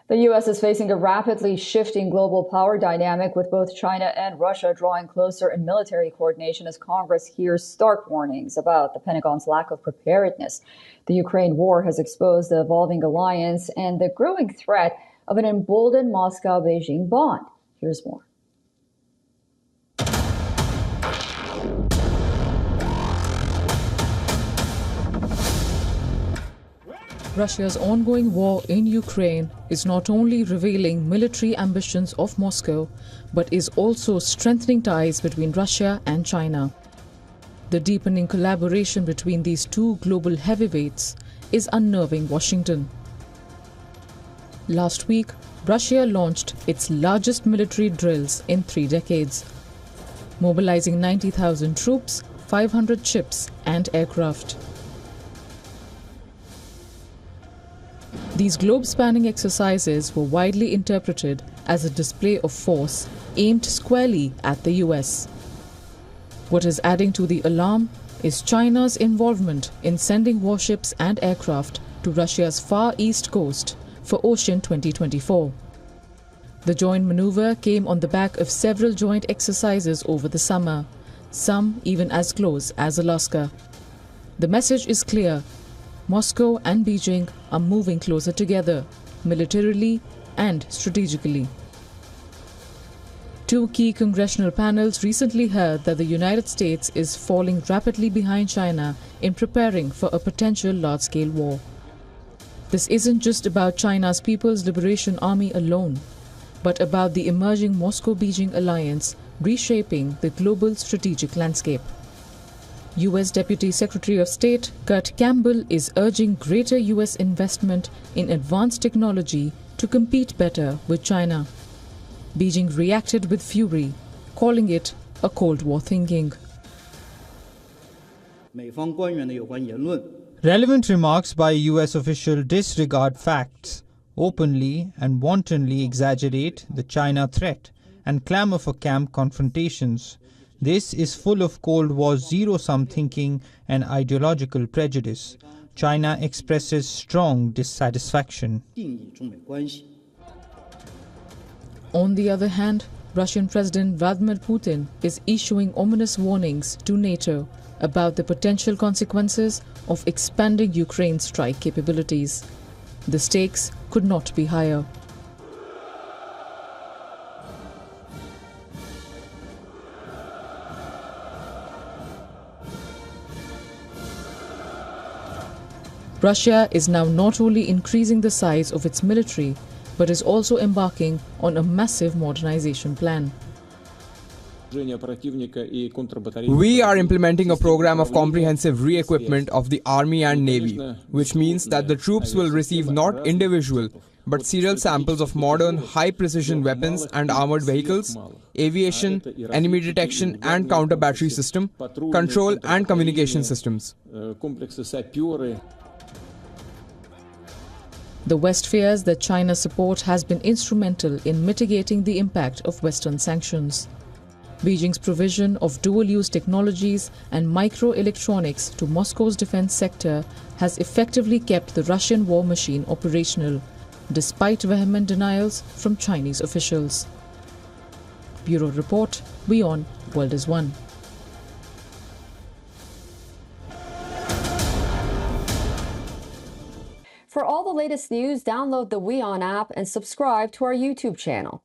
The U.S. is facing a rapidly shifting global power dynamic with both China and Russia drawing closer in military coordination as Congress hears stark warnings about the Pentagon's lack of preparedness. The Ukraine war has exposed the evolving alliance and the growing threat of an emboldened Moscow-Beijing bond. Here's more. Russia's ongoing war in Ukraine is not only revealing military ambitions of Moscow, but is also strengthening ties between Russia and China. The deepening collaboration between these two global heavyweights is unnerving Washington. Last week, Russia launched its largest military drills in 3 decades, mobilizing 90,000 troops, 500 ships and aircraft. These globe-spanning exercises were widely interpreted as a display of force aimed squarely at the US. What is adding to the alarm is China's involvement in sending warships and aircraft to Russia's Far East coast for Ocean 2024. The joint maneuver came on the back of several joint exercises over the summer, some even as close as Alaska. The message is clear. Moscow and Beijing are moving closer together, militarily and strategically. 2 key congressional panels recently heard that the United States is falling rapidly behind China in preparing for a potential large-scale war. This isn't just about China's People's Liberation Army alone, but about the emerging Moscow-Beijing alliance reshaping the global strategic landscape. U.S. Deputy Secretary of State Kurt Campbell is urging greater U.S. investment in advanced technology to compete better with China. Beijing reacted with fury, calling it a Cold War thinking. Relevant remarks by a U.S. official disregard facts, openly and wantonly exaggerate the China threat, and clamor for camp confrontations. This is full of Cold War zero-sum thinking and ideological prejudice. China expresses strong dissatisfaction. On the other hand, Russian President Vladimir Putin is issuing ominous warnings to NATO about the potential consequences of expanding Ukraine's strike capabilities. The stakes could not be higher. Russia is now not only increasing the size of its military, but is also embarking on a massive modernization plan. We are implementing a program of comprehensive re-equipment of the Army and Navy, which means that the troops will receive not individual, but serial samples of modern, high-precision weapons and armored vehicles, aviation, enemy detection and counter-battery system, control and communication systems. The West fears that China's support has been instrumental in mitigating the impact of Western sanctions. Beijing's provision of dual-use technologies and microelectronics to Moscow's defense sector has effectively kept the Russian war machine operational, despite vehement denials from Chinese officials. Bureau Report, WION, World is One. For all the latest news, download the WION app and subscribe to our YouTube channel.